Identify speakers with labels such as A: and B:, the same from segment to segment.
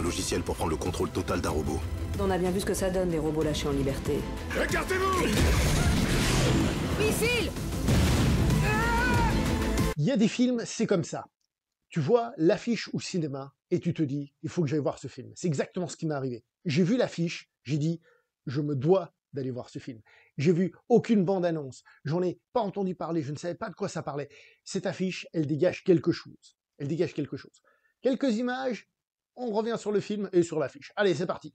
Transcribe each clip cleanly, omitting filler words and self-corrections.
A: logiciel pour prendre le contrôle total d'un robot.
B: On a bien vu ce que ça donne, des robots lâchés en liberté.
A: Écartez-vous!
B: Missile!
C: Il y a des films, c'est comme ça. Tu vois l'affiche au cinéma et tu te dis, il faut que j'aille voir ce film. C'est exactement ce qui m'est arrivé. J'ai vu l'affiche, j'ai dit, je me dois d'aller voir ce film. J'ai vu aucune bande-annonce, j'en ai pas entendu parler, je ne savais pas de quoi ça parlait. Cette affiche, elle dégage quelque chose. Elle dégage quelque chose. Quelques images, on revient sur le film et sur l'affiche. Allez, c'est parti.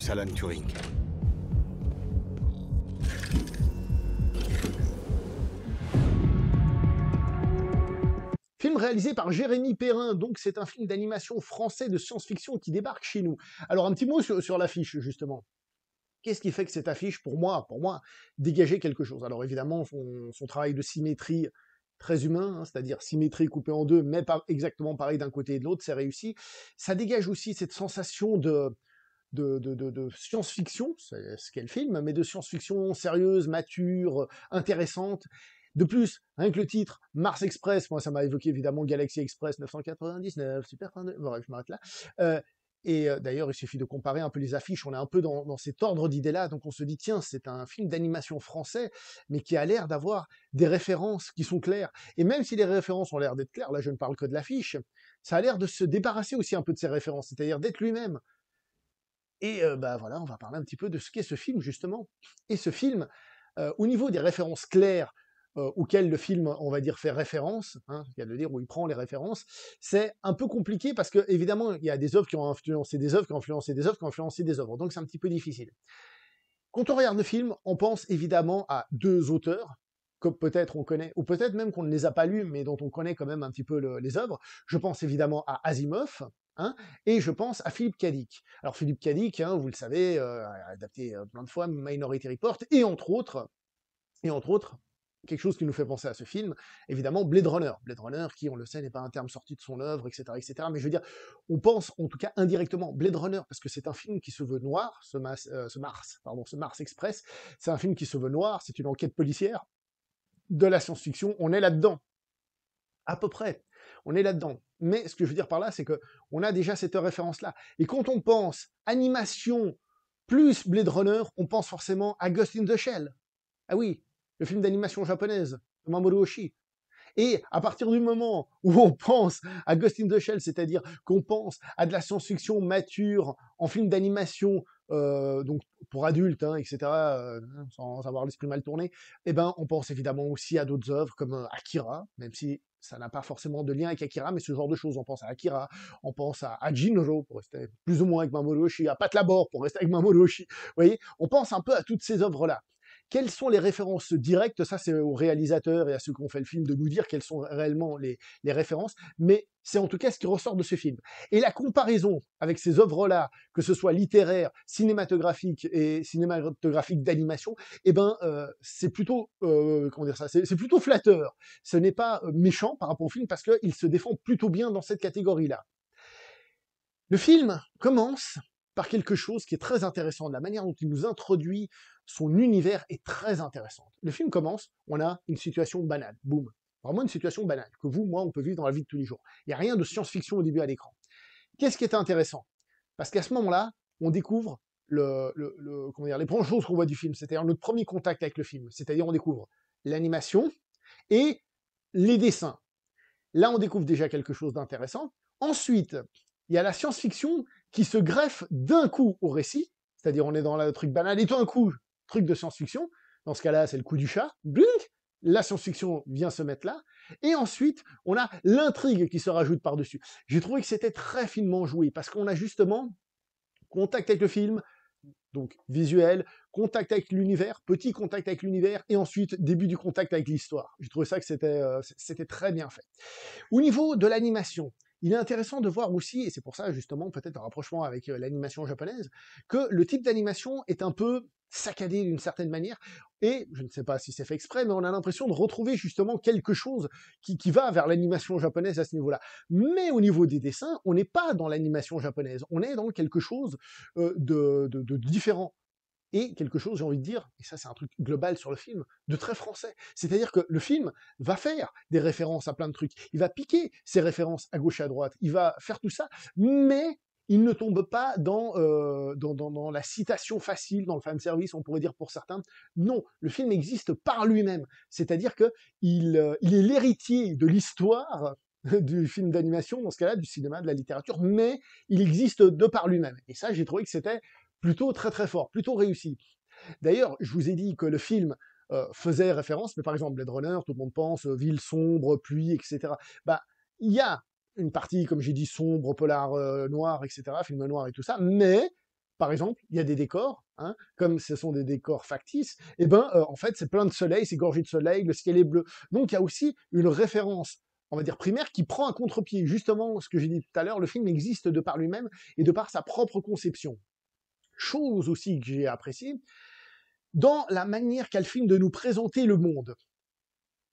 A: Alan Turing.
C: Film réalisé par Jérémy Perrin, donc c'est un film d'animation français de science-fiction qui débarque chez nous. Alors un petit mot sur l'affiche, justement. Qu'est-ce qui fait que cette affiche, pour moi, dégageait quelque chose? Alors évidemment, son travail de symétrie très humain, hein, c'est-à-dire symétrie coupée en deux, mais pas exactement pareil d'un côté et de l'autre, c'est réussi. Ça dégage aussi cette sensation de science-fiction, c'est ce qu'est le film, mais de science-fiction sérieuse, mature, intéressante. De plus, rien que le titre, Mars Express, moi ça m'a évoqué évidemment Galaxy Express 999, Super 32, bref, je m'arrête là. D'ailleurs, il suffit de comparer un peu les affiches, on est un peu dans cet ordre d'idées-là, donc on se dit, tiens, c'est un film d'animation français, mais qui a l'air d'avoir des références qui sont claires. Et même si les références ont l'air d'être claires, là je ne parle que de l'affiche, ça a l'air de se débarrasser aussi un peu de ces références, c'est-à-dire d'être lui-même. Et bah voilà, on va parler un petit peu de ce qu'est ce film, justement. Et ce film, au niveau des références claires, auxquelles le film, on va dire, fait référence, hein, il y a de dire où il prend les références, c'est un peu compliqué parce que, évidemment, il y a des œuvres qui ont influencé des œuvres, qui ont influencé des œuvres, qui ont influencé des œuvres, donc c'est un petit peu difficile. Quand on regarde le film, on pense évidemment à deux auteurs, que peut-être on connaît, ou peut-être même qu'on ne les a pas lus, mais dont on connaît quand même un petit peu les œuvres. Je pense évidemment à Asimov, hein, et je pense à Philippe K. Dick. Alors Philippe K. Dick, hein, vous le savez, a adapté plein de fois Minority Report, et entre autres, quelque chose qui nous fait penser à ce film, évidemment Blade Runner. Blade Runner, qui, on le sait, n'est pas un terme sorti de son œuvre, etc., etc., mais je veux dire, on pense, en tout cas indirectement, Blade Runner, parce que c'est un film qui se veut noir, ce Mars Express, c'est un film qui se veut noir, c'est une enquête policière, de la science-fiction, on est là-dedans. À peu près, on est là-dedans. Mais ce que je veux dire par là, c'est que on a déjà cette référence-là. Et quand on pense animation plus Blade Runner, on pense forcément à Ghost in the Shell. Ah oui, le film d'animation japonaise de Mamoru Oshii. Et à partir du moment où on pense à Ghost in the Shell, c'est-à-dire qu'on pense à de la science-fiction mature en film d'animation, donc pour adultes, hein, etc., sans avoir l'esprit mal tourné, eh ben, on pense évidemment aussi à d'autres œuvres comme Akira, même si ça n'a pas forcément de lien avec Akira, mais ce genre de choses. On pense à Akira, on pense à Jinro, pour rester plus ou moins avec Mamoru Oshii, à Pat Labor, pour rester avec Mamoru Oshii. Vous voyez, on pense un peu à toutes ces œuvres-là. Quelles sont les références directes? Ça, c'est aux réalisateurs et à ceux qui ont fait le film de nous dire quelles sont réellement les références, mais c'est en tout cas ce qui ressort de ce film. Et la comparaison avec ces œuvres-là, que ce soit littéraire, cinématographique et cinématographique d'animation, eh ben, c'est plutôt, comment dire ça, c'est plutôt flatteur. Ce n'est pas méchant par rapport au film parce qu'il se défend plutôt bien dans cette catégorie-là. Le film commence par quelque chose qui est très intéressant. La manière dont il nous introduit son univers est très intéressante. Le film commence, on a une situation banale, boum. Vraiment une situation banale, que vous, moi, on peut vivre dans la vie de tous les jours. Il n'y a rien de science-fiction au début à l'écran. Qu'est-ce qui est intéressant? Parce qu'à ce moment-là, on découvre comment dire, les premières choses qu'on voit du film, c'est-à-dire notre premier contact avec le film, c'est-à-dire on découvre l'animation et les dessins. Là, on découvre déjà quelque chose d'intéressant. Ensuite, il y a la science-fiction qui se greffe d'un coup au récit, c'est-à-dire on est dans le truc banal, et tout d'un coup, truc de science-fiction, dans ce cas-là, c'est le coup du chat, blink, la science-fiction vient se mettre là, et ensuite, on a l'intrigue qui se rajoute par-dessus. J'ai trouvé que c'était très finement joué, parce qu'on a justement contact avec le film, donc visuel, contact avec l'univers, petit contact avec l'univers, et ensuite début du contact avec l'histoire. J'ai trouvé ça que c'était très bien fait. Au niveau de l'animation, il est intéressant de voir aussi, et c'est pour ça justement peut-être un rapprochement avec l'animation japonaise, que le type d'animation est un peu saccadé d'une certaine manière, et je ne sais pas si c'est fait exprès, mais on a l'impression de retrouver justement quelque chose qui va vers l'animation japonaise à ce niveau-là. Mais au niveau des dessins, on n'est pas dans l'animation japonaise, on est dans quelque chose de différent. Et quelque chose, j'ai envie de dire, et ça c'est un truc global sur le film, de très français. C'est-à-dire que le film va faire des références à plein de trucs, il va piquer ses références à gauche et à droite, il va faire tout ça, mais il ne tombe pas dans la citation facile, dans le fanservice, on pourrait dire pour certains. Non, le film existe par lui-même. C'est-à-dire que il est l'héritier de l'histoire du film d'animation, dans ce cas-là, du cinéma, de la littérature, mais il existe de par lui-même. Et ça, j'ai trouvé que c'était plutôt très très fort, plutôt réussi. D'ailleurs, je vous ai dit que le film faisait référence, mais par exemple Blade Runner, tout le monde pense ville sombre, pluie, etc. Bah, il y a une partie, comme j'ai dit, sombre, polar noir, etc., film noir et tout ça, mais par exemple, il y a des décors, hein, comme ce sont des décors factices, et ben en fait c'est plein de soleil, c'est gorgé de soleil, le ciel est bleu. Donc il y a aussi une référence, on va dire primaire, qui prend un contre-pied. Justement, ce que j'ai dit tout à l'heure, le film existe de par lui-même et de par sa propre conception. Chose aussi que j'ai appréciée, dans la manière qu'a le film de nous présenter le monde.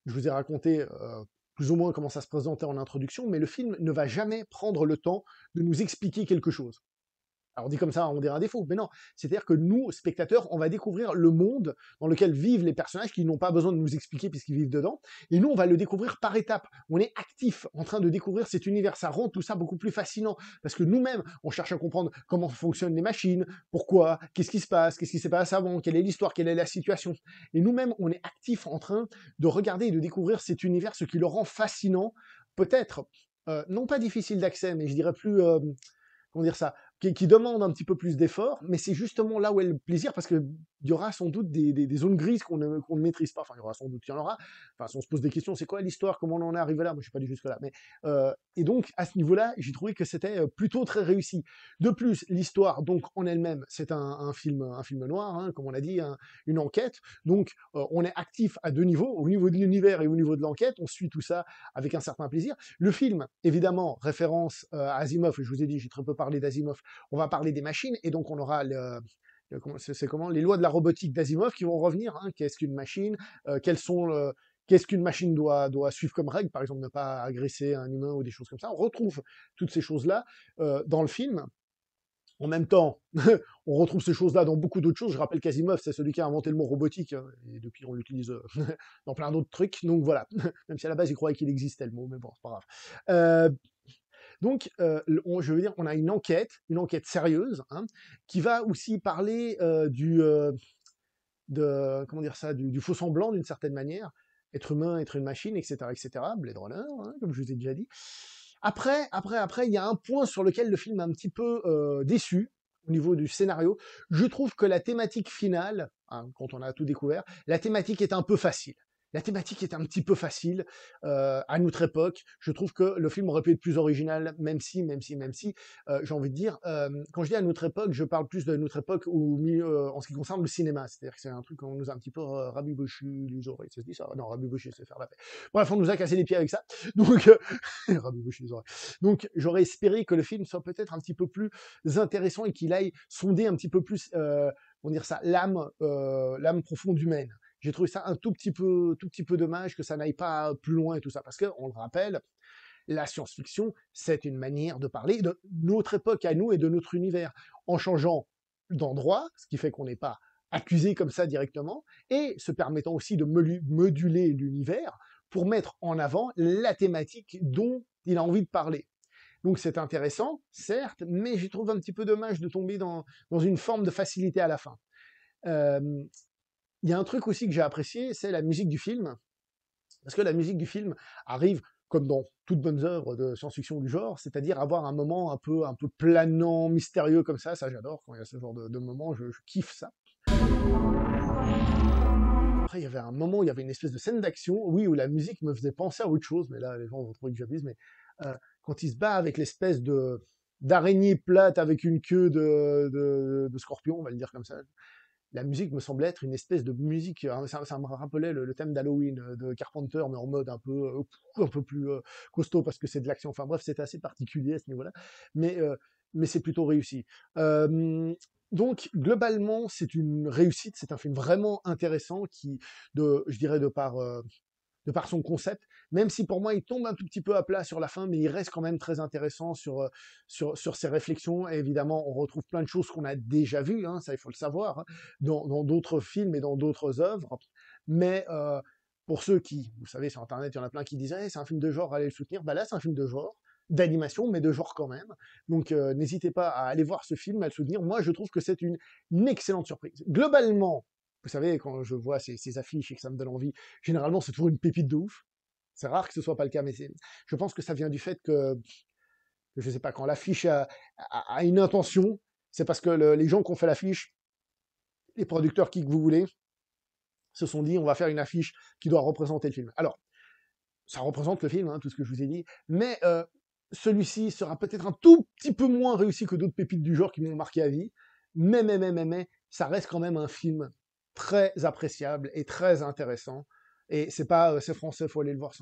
C: Je vous ai raconté plus ou moins comment ça se présentait en introduction, mais le film ne va jamais prendre le temps de nous expliquer quelque chose. Alors dit comme ça, on dirait un défaut, mais non. C'est-à-dire que nous, spectateurs, on va découvrir le monde dans lequel vivent les personnages qui n'ont pas besoin de nous expliquer puisqu'ils vivent dedans, et nous, on va le découvrir par étapes. On est actif en train de découvrir cet univers. Ça rend tout ça beaucoup plus fascinant, parce que nous-mêmes, on cherche à comprendre comment fonctionnent les machines, pourquoi, qu'est-ce qui se passe, qu'est-ce qui s'est passé avant, quelle est l'histoire, quelle est la situation. Et nous-mêmes, on est actif en train de regarder et de découvrir cet univers, ce qui le rend fascinant, peut-être, non pas difficile d'accès, mais je dirais plus... comment dire ça, qui demande un petit peu plus d'effort, mais c'est justement là où est le plaisir, parce qu'il y aura sans doute des zones grises qu'on ne maîtrise pas, enfin il y aura sans doute, il y en aura, enfin si on se pose des questions, c'est quoi l'histoire, comment on en est arrivé là, moi je suis pas allé jusque là, mais et donc à ce niveau-là, j'ai trouvé que c'était plutôt très réussi. De plus, l'histoire, donc en elle-même, c'est un film noir, hein, comme on a dit, une enquête, donc on est actif à deux niveaux, au niveau de l'univers et au niveau de l'enquête, on suit tout ça avec un certain plaisir. Le film, évidemment, référence à Asimov, je vous ai dit, j'ai très peu parlé d'Asimov, on va parler des machines, et donc on aura les lois de la robotique d'Asimov qui vont revenir, hein, qu'est-ce qu'une machine, qu'est-ce qu'une machine doit suivre comme règle, par exemple ne pas agresser un humain ou des choses comme ça. On retrouve toutes ces choses-là dans le film. En même temps, on retrouve ces choses-là dans beaucoup d'autres choses. Je rappelle qu'Asimov, c'est celui qui a inventé le mot robotique, hein, et depuis on l'utilise dans plein d'autres trucs. Donc voilà, même si à la base il croyait qu'il existait le mot, mais bon, c'est pas grave. Donc, je veux dire, on a une enquête sérieuse, hein, qui va aussi parler comment dire ça, du faux semblant d'une certaine manière, être humain, être une machine, etc., etc. Blade Runner, hein, comme je vous ai déjà dit. Après, il y a un point sur lequel le film est un petit peu déçu au niveau du scénario. Je trouve que la thématique finale, hein, quand on a tout découvert, la thématique est un peu facile. La thématique est un petit peu facile à notre époque. Je trouve que le film aurait pu être plus original, même si, j'ai envie de dire, quand je dis à notre époque, je parle plus de notre époque en ce qui concerne le cinéma. C'est-à-dire que c'est un truc qu'on nous a un petit peu rabiboché les oreilles. Ça se dit ça? Non, rabiboché, c'est faire la paix. Bref, on nous a cassé les pieds avec ça. Donc, rabiboché les oreilles. Donc, j'aurais espéré que le film soit peut-être un petit peu plus intéressant et qu'il aille sonder un petit peu plus, comment dire ça, l'âme profonde humaine. J'ai trouvé ça un tout petit peu dommage que ça n'aille pas plus loin et tout ça, parce que, on le rappelle, la science-fiction, c'est une manière de parler de notre époque à nous et de notre univers, en changeant d'endroit, ce qui fait qu'on n'est pas accusé comme ça directement, et se permettant aussi de moduler l'univers pour mettre en avant la thématique dont il a envie de parler. Donc c'est intéressant, certes, mais je trouve un petit peu dommage de tomber dans une forme de facilité à la fin. Il y a un truc aussi que j'ai apprécié, c'est la musique du film, parce que la musique du film arrive, comme dans toutes bonnes œuvres de science-fiction du genre, c'est-à-dire avoir un moment un peu planant, mystérieux comme ça j'adore, quand il y a ce genre de moment, je kiffe ça. Après, il y avait un moment, il y avait une espèce de scène d'action, oui, où la musique me faisait penser à autre chose, mais là, les gens vont trouver que j'abuse, mais quand il se bat avec l'espèce d'araignée plate avec une queue de scorpion, on va le dire comme ça, la musique me semblait être une espèce de musique, ça me rappelait le thème d'Halloween de Carpenter, mais en mode un peu plus costaud, parce que c'est de l'action, enfin bref, c'est assez particulier à ce niveau-là, mais c'est plutôt réussi. Donc, globalement, c'est une réussite, c'est un film vraiment intéressant je dirais, de par son concept, même si pour moi il tombe un tout petit peu à plat sur la fin, mais il reste quand même très intéressant sur ses réflexions. Et évidemment, on retrouve plein de choses qu'on a déjà vues, hein, ça il faut le savoir, hein, dans d'autres films et dans d'autres œuvres. Mais pour ceux qui, vous savez, sur Internet, il y en a plein qui disent hey, c'est un film de genre, allez le soutenir. Bah là, c'est un film de genre, d'animation, mais de genre quand même. Donc n'hésitez pas à aller voir ce film, à le soutenir. Moi, je trouve que c'est une excellente surprise. Globalement, vous savez, quand je vois ces affiches et que ça me donne envie, généralement, c'est toujours une pépite de ouf. C'est rare que ce soit pas le cas, mais je pense que ça vient du fait que je sais pas, quand l'affiche a une intention, c'est parce que les gens qui ont fait l'affiche, les producteurs, qui que vous voulez, se sont dit, on va faire une affiche qui doit représenter le film. Alors, ça représente le film, hein, tout ce que je vous ai dit, mais celui-ci sera peut-être un tout petit peu moins réussi que d'autres pépites du genre qui m'ont marqué à vie, mais, ça reste quand même un film très appréciable et très intéressant. Et c'est pas, c'est français, faut aller le voir.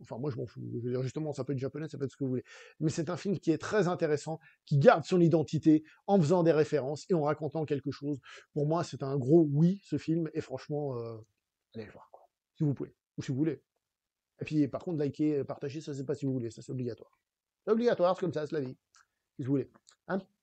C: Enfin, moi, je m'en fous. Je veux dire, justement, ça peut être japonais, ça peut être ce que vous voulez. Mais c'est un film qui est très intéressant, qui garde son identité en faisant des références et en racontant quelque chose. Pour moi, c'est un gros oui, ce film, et franchement, allez le voir, quoi. Si vous pouvez, ou si vous voulez. Et puis, par contre, liker, partager, ça, c'est pas si vous voulez, ça, c'est obligatoire. C'est obligatoire, c'est comme ça, c'est la vie. Si vous voulez. Hein?